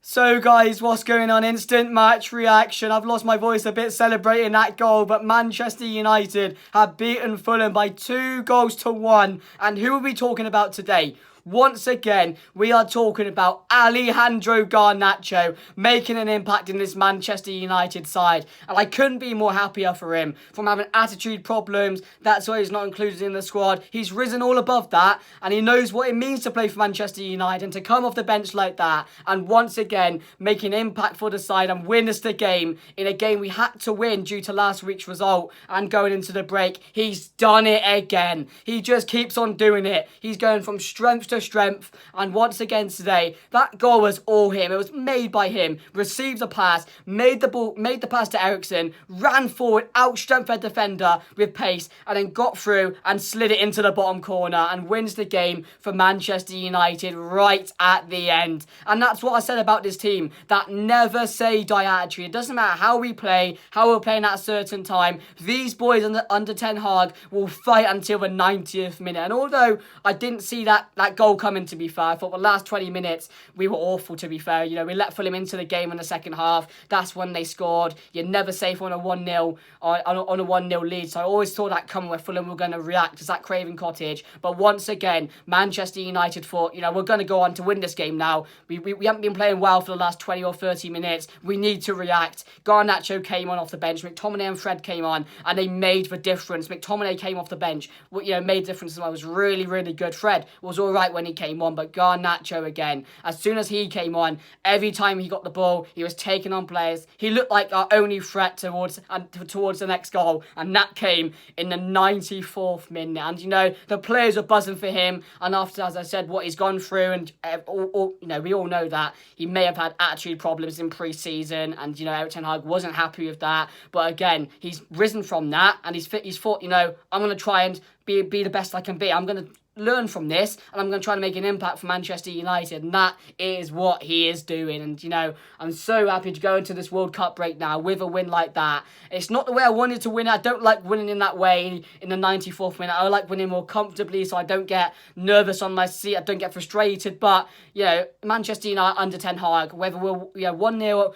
So guys, what's going on? Instant match reaction. I've lost my voice a bit celebrating that goal, but Manchester United have beaten Fulham by 2-1. And who are we talking about today? Once again, we are talking about Alejandro Garnacho making an impact in this Manchester United side. And I couldn't be more happier for him. From having attitude problems, that's why he's not included in the squad. He's risen all above that, and he knows what it means to play for Manchester United and to come off the bench like that. And once again, make an impact for the side and win us the game in a game we had to win due to last week's result and going into the break. He's done it again. He just keeps on doing it. He's going from strength to strength, and once again today, that goal was all him. It was made by him. Received the pass, made the pass to Eriksen, ran forward, outstrengthened their defender with pace, and then got through and slid it into the bottom corner and wins the game for Manchester United right at the end. And that's what I said about this team, that never say die attitude. It doesn't matter how we play, how we're playing at a certain time. These boys under Ten Hag will fight until the 90th minute. And although I didn't see that goal coming, to be fair, I thought the last 20 minutes we were awful, to be fair. You know, we let Fulham into the game in the second half. That's when they scored. You're never safe on a 1-0 on a 1-0 lead. So I always saw that coming, where Fulham were going to react to that Craven Cottage. But once again, Manchester United thought, you know, we're going to go on to win this game now. We haven't been playing well for the last 20 or 30 minutes. We need to react. Garnacho came on off the bench. McTominay and Fred came on, and they made the difference. McTominay came off the bench, you know, made the difference as well. It was really, really good. Fred was all right when he came on, but Garnacho again, as soon as he came on, every time he got the ball, he was taking on players. He looked like our only threat towards the next goal, and that came in the 94th minute. And you know, the players are buzzing for him, and after, as I said, what he's gone through, and you know, we all know that he may have had attitude problems in pre-season, and you know, Erik Ten Hag wasn't happy with that. But again, he's risen from that, and he's thought, you know, I'm going to try and be the best I can be. I'm going to learn from this, and I'm going to try to make an impact for Manchester United, and that is what he is doing. And you know, I'm so happy to go into this World Cup break now with a win like that. It's not the way I wanted to win. I don't like winning in that way in the 94th minute. I like winning more comfortably, so I don't get nervous on my seat, I don't get frustrated. But you know, Manchester United under Ten Hag, whether we're 1-0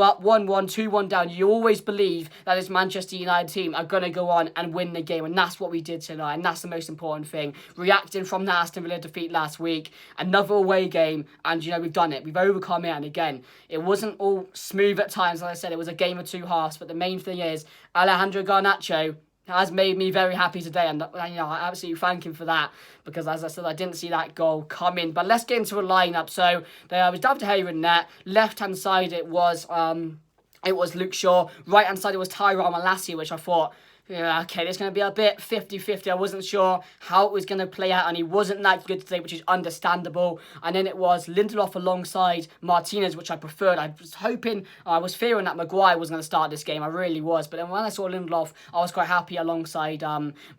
up, 1-1, 2-1 down, you always believe that this Manchester United team are going to go on and win the game, and that's what we did tonight, and that's the most important thing. Reacting from that Aston Villa defeat last week, another away game, and you know, we've done it. We've overcome it, and again, it wasn't all smooth at times. As I said, it was a game of two halves, but the main thing is Alejandro Garnacho has made me very happy today, and you know, I absolutely thank him for that, because as I said, I didn't see that goal coming. But let's get into a lineup. So there was David Hay in net. Left hand side it was Luke Shaw. Right hand side it was Tyrone Malacia, which I thought, yeah, okay, it's going to be a bit 50-50. I wasn't sure how it was going to play out, and he wasn't that good today, which is understandable. And then it was Lindelof alongside Martinez, which I preferred. I was hoping, I was fearing that Maguire was going to start this game. I really was. But then when I saw Lindelof, I was quite happy alongside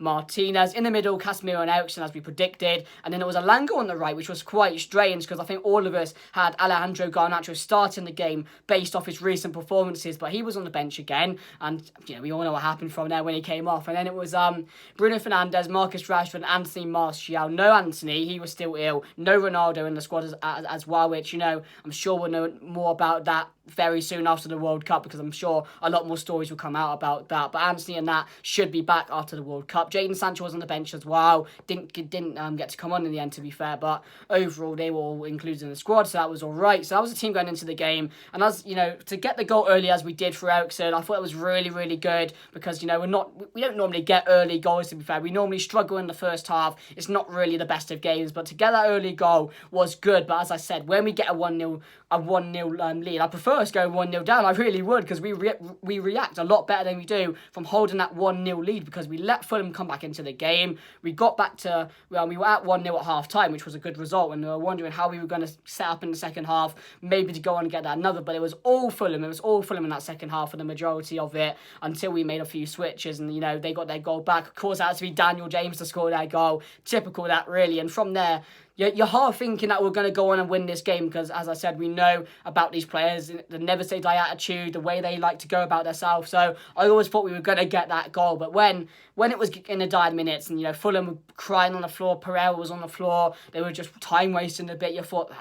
Martinez. In the middle, Casemiro and Eriksen, as we predicted. And then it was Alango on the right, which was quite strange, because I think all of us had Alejandro Garnacho starting the game based off his recent performances. But he was on the bench again. And, you know, we all know what happened from there when he came off. And then it was Bruno Fernandes, Marcus Rashford, and Anthony Martial. No Anthony, he was still ill. No Ronaldo in the squad as well, which, you know, I'm sure we'll know more about that very soon after the World Cup, because I'm sure a lot more stories will come out about that. But Anthony and that should be back after the World Cup. Jadon Sancho was on the bench as well. Didn't get to come on in the end, to be fair. But overall, they were all included in the squad, so that was all right. So that was the team going into the game. And as you know, to get the goal early as we did for Eriksen, I thought it was really, really good, because you know, we don't normally get early goals, to be fair. We normally struggle in the first half. It's not really the best of games, but to get that early goal was good. But as I said, when we get a 1-0 lead, I prefer us going 1-0 down. I really would, because we react a lot better than we do from holding that 1-0 lead, because we let Fulham come back into the game. We got back to, well, we were at 1-0 at half time, which was a good result, and we were wondering how we were going to set up in the second half, maybe to go on and get that another. But it was all Fulham. It was all Fulham in that second half for the majority of it, until we made a few switches, and you know, they got their goal back. Of course, it had to be Daniel James to score their goal. Typical that, really. And from there, you're half thinking that we're going to go on and win this game because, as I said, we know about these players, the never say die attitude, the way they like to go about themselves. So I always thought we were going to get that goal. But when it was in the dying minutes and, Fulham were crying on the floor, Pereira was on the floor, they were just time wasting a bit, you thought,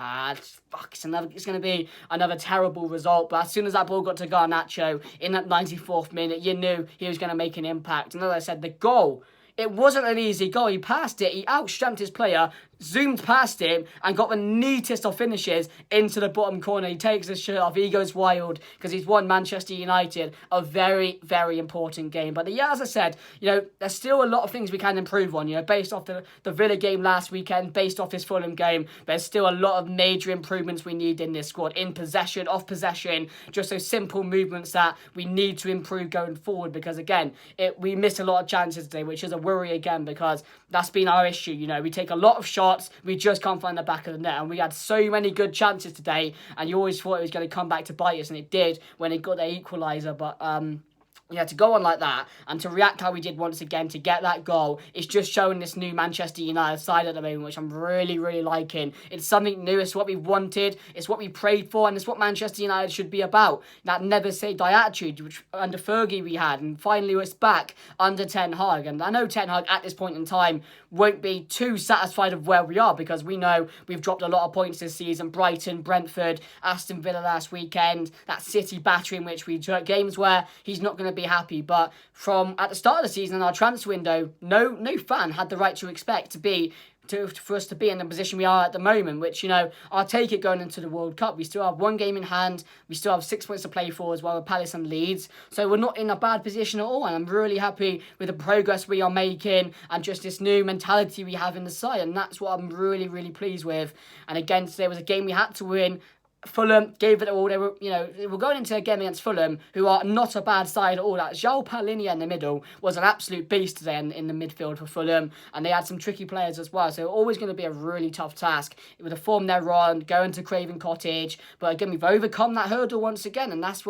it's going to be another terrible result. But as soon as that ball got to Garnacho in that 94th minute, you knew he was going to make an impact. And as I said, the goal, it wasn't an easy goal. He passed it. He outstrengthed his player, zoomed past him, and got the neatest of finishes into the bottom corner. He takes his shirt off. He goes wild because he's won Manchester United a very, very important game. But as I said, there's still a lot of things we can improve on. Based off the Villa game last weekend, based off this Fulham game, there's still a lot of major improvements we need in this squad. In possession, off possession, just those simple movements that we need to improve going forward. Because again, we missed a lot of chances today, which is a worry again because that's been our issue. We take a lot of shots, we just can't find the back of the net, and we had so many good chances today, and you always thought it was going to come back to bite us, and it did when it got their equaliser. But to go on like that and to react how we did once again to get that goal, it's just showing this new Manchester United side at the moment, which I'm really, really liking. It's something new. It's what we wanted. It's what we prayed for, and it's what Manchester United should be about. That never say die attitude, which under Fergie we had, and finally it's back under Ten Hag. And I know Ten Hag at this point in time won't be too satisfied of where we are because we know we've dropped a lot of points this season. Brighton, Brentford, Aston Villa last weekend, that City battery in which we took games where he's not going to be happy. But from at the start of the season, our transfer window, no fan had the right to expect for us to be in the position we are at the moment, which, I'll take it going into the World Cup. We still have one game in hand. We still have 6 points to play for as well with Palace and Leeds. So we're not in a bad position at all. And I'm really happy with the progress we are making and just this new mentality we have in the side. And that's what I'm really, really pleased with. And again, today was a game we had to win. Fulham gave it all. They were going into a game against Fulham, who are not a bad side at all. That João Palhinha in the middle was an absolute beast today in the midfield for Fulham, and they had some tricky players as well. So always going to be a really tough task with the form they're on, going to Craven Cottage. But again, we've overcome that hurdle once again, and that's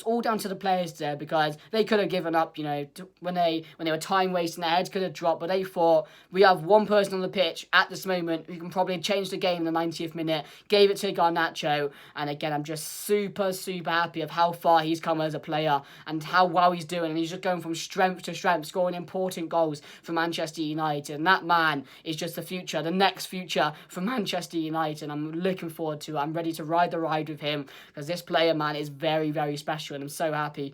all down to the players there because they could have given up. When they were time wasting, their heads could have dropped. But they thought we have one person on the pitch at this moment who can probably change the game in the 90th minute. Gave it to Garnacho. And again, I'm just super, super happy of how far he's come as a player and how well he's doing. And he's just going from strength to strength, scoring important goals for Manchester United. And that man is just the future, the next future for Manchester United. I'm looking forward to it. I'm ready to ride the ride with him because this player, man, is very, very special. And I'm so happy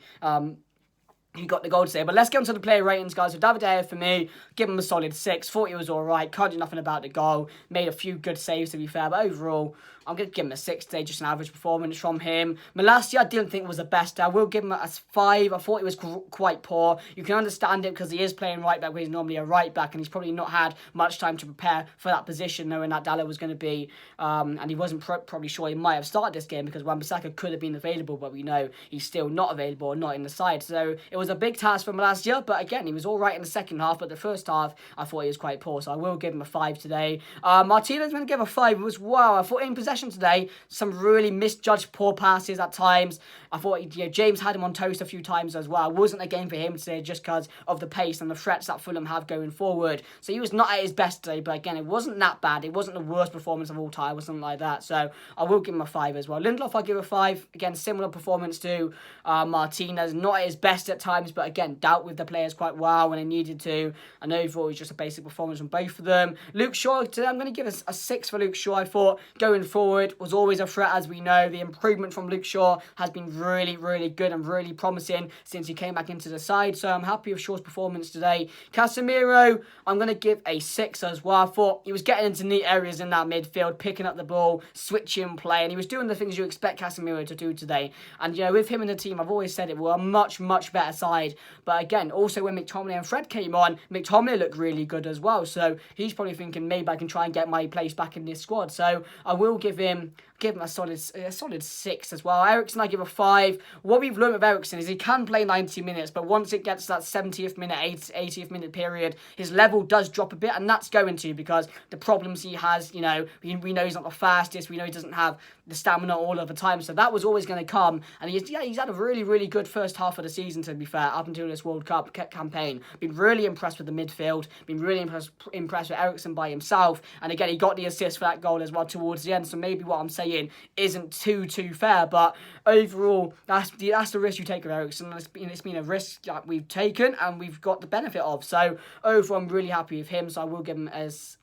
he got the goal today. But let's get on to the player ratings, guys. So David De Gea, for me, give him a solid 6. Thought he was all right. Can't do nothing about the goal. Made a few good saves, to be fair. But overall, I'm going to give him a 6 today. Just an average performance from him. Malacia, I didn't think was the best. I will give him a 5. I thought he was quite poor. You can understand it because he is playing right back, where he's normally a right back. And he's probably not had much time to prepare for that position, knowing that Dalla was going to be. And he wasn't probably sure he might have started this game because Wan-Bissaka could have been available. But we know he's still not available or not in the side. So it was a big task for Malacia, but again, he was all right in the second half, but the first half, I thought he was quite poor, so I will give him a 5 today. Martinez going to give a 5. It was, wow, I thought in possession today, some really misjudged poor passes at times. I thought James had him on toast a few times as well. It wasn't a game for him today just because of the pace and the threats that Fulham have going forward. So he was not at his best today, but again, it wasn't that bad. It wasn't the worst performance of all time or something like that, so I will give him a 5 as well. Lindelof, I'll give a 5. Again, similar performance to Martinez. Not at his best at times, but again, dealt with the players quite well when they needed to. And overall, it was just a basic performance from both of them. Luke Shaw, today I'm going to give a 6 for Luke Shaw. I thought going forward was always a threat, as we know. The improvement from Luke Shaw has been really, really good and really promising since he came back into the side. So I'm happy with Shaw's performance today. Casemiro, I'm going to give a 6 as well. I thought he was getting into neat areas in that midfield, picking up the ball, switching play, and he was doing the things you expect Casemiro to do today. And, with him in the team, I've always said it, we're a much, much better side. But again, also when McTominay and Fred came on, McTominay looked really good as well. So he's probably thinking maybe I can try and get my place back in this squad. So I will give him give him a solid 6 as well. Eriksen, I give a 5. What we've learned with Eriksen is he can play 90 minutes, but once it gets to that 70th minute, 80th minute period, his level does drop a bit, and that's going to because the problems he has, we know he's not the fastest, we know he doesn't have the stamina all of the time, so that was always going to come, and he's had a really, really good first half of the season, to be fair, up until this World Cup campaign. Been really impressed with the midfield, been really impressed with Eriksen by himself, and again, he got the assist for that goal as well towards the end, so maybe what I'm saying isn't too fair, but overall, that's the risk you take with Eriksen, and it's been a risk that we've taken, and we've got the benefit of, so overall, I'm really happy with him, so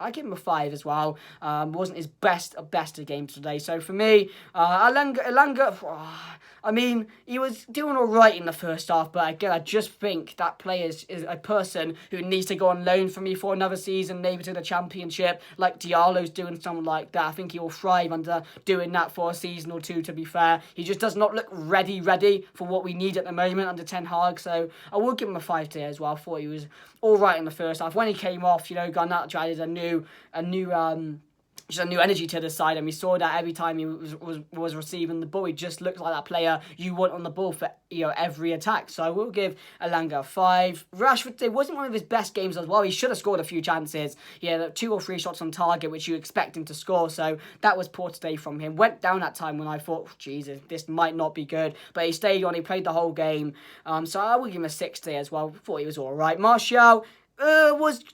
I give him a 5 as well. Wasn't his best of games today, so for me, Elanga, I mean, he was doing all right in the first half, but again, I just think that player is a person who needs to go on loan for me for another season, maybe to the Championship, like Diallo's doing something like that. I think he will thrive under doing that for a season or two, to be fair. He just does not look ready for what we need at the moment under Ten Hag, so I will give him a 5 today as well. I thought he was all right in the first half. When he came off, Garnacho added a new energy to the side, and we saw that every time he was receiving the ball, he just looked like that player you want on the ball for every attack. So I will give Elanga a 5. Rashford, it wasn't one of his best games as well. He should have scored a few chances. He had 2 or 3 shots on target, which you expect him to score. So that was poor today from him. Went down that time when I thought, Jesus, this might not be good. But he stayed on. He played the whole game. So I will give him a 6 today as well. Thought he was all right. Martial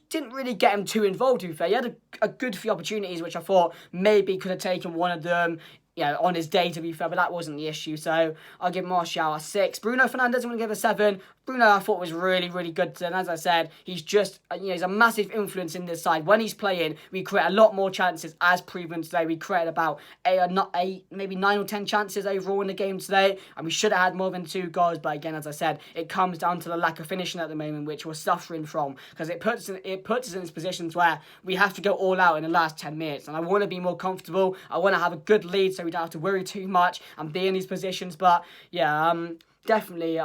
didn't really get him too involved, to be fair. He had a good few opportunities, which I thought maybe could have taken one of them, on his day, to be fair, but that wasn't the issue. So I'll give Martial a 6. Bruno Fernandes, I'm going to give a 7. Bruno, I thought, was really, really good. And as I said, he's just, he's a massive influence in this side. When he's playing, we create a lot more chances, as proven today. We created about maybe 9 or 10 chances overall in the game today, and we should have had more than 2 goals. But again, as I said, it comes down to the lack of finishing at the moment, which we're suffering from, because it puts us in positions where we have to go all out in the last 10 minutes. And I want to be more comfortable. I want to have a good lead, so we don't have to worry too much and be in these positions. But yeah, definitely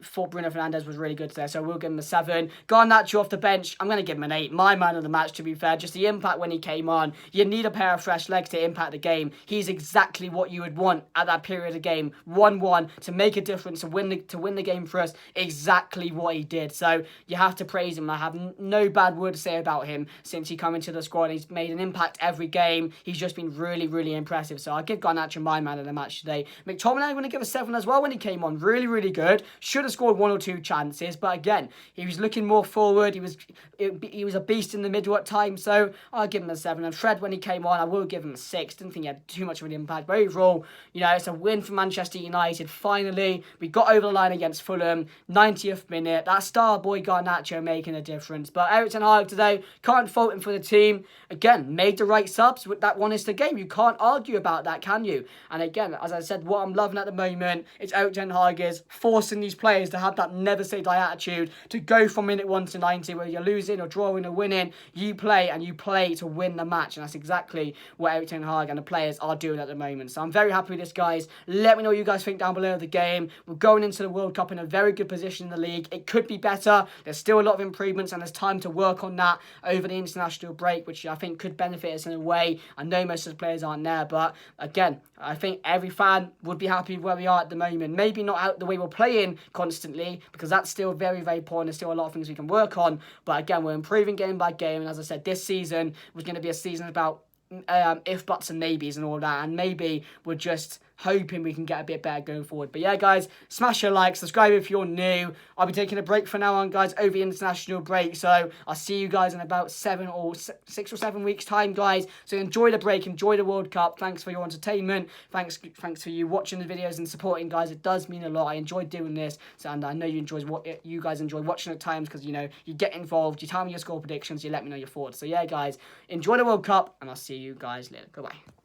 thought Bruno Fernandes was really good today, so we'll give him a 7. Garnacho off the bench, I'm going to give him an 8. My man of the match, to be fair. Just the impact when he came on. You need a pair of fresh legs to impact the game. He's exactly what you would want at that period of game. 1-1 to make a difference, to win the game for us. Exactly what he did. So you have to praise him. I have no bad word to say about him since he came into the squad. He's made an impact every game. He's just been really, really impressive. So I'll give Garnacho my man of the match today. McTominay, I'm going to give a 7 as well when he came on. Really, really good. Should have scored 1 or 2 chances, but again, he was looking more forward. He was a beast in the middle at times, so I'll give him a 7. And Fred, when he came on, I will give him a 6. Didn't think he had too much of an impact, but overall, it's a win for Manchester United. Finally, we got over the line against Fulham, 90th minute. That star boy Garnacho making a difference. But Erik ten Hag today, can't fault him for the team. Again, made the right subs. That one is the game. You can't argue about that, can you? And again, as I said, what I'm loving at the moment is Erik ten Hag is forcing these players to have that never say die attitude, to go from minute 1 to 90, whether you're losing or drawing or winning, you play to win the match, and that's exactly what Erik ten Hag and the players are doing at the moment. So I'm very happy with this, guys. Let me know what you guys think down below of the game. We're going into the World Cup in a very good position in the league. It could be better. There's still a lot of improvements, and there's time to work on that over the international break, which I think could benefit us in a way. I know most of the players aren't there, but again, I think every fan would be happy where we are at the moment. Maybe not out the way we're playing constantly, because that's still very, very poor, and there's still a lot of things we can work on. But again, we're improving game by game, and as I said, this season was going to be a season about if, buts and maybes and all that, and maybe we're just hoping we can get a bit better going forward. But yeah, guys, smash a like, subscribe if you're new. I'll be taking a break for now on, guys, over the international break, so I'll see you guys in about 6 or 7 weeks time, guys. So enjoy the break, enjoy the World Cup. Thanks for your entertainment, thanks for you watching the videos and supporting, guys. It does mean a lot. I enjoy doing this, and I know you guys enjoy watching at times, because you get involved, you tell me your score predictions, you let me know your thoughts. So yeah, guys, enjoy the World Cup, and I'll see you guys later. Goodbye.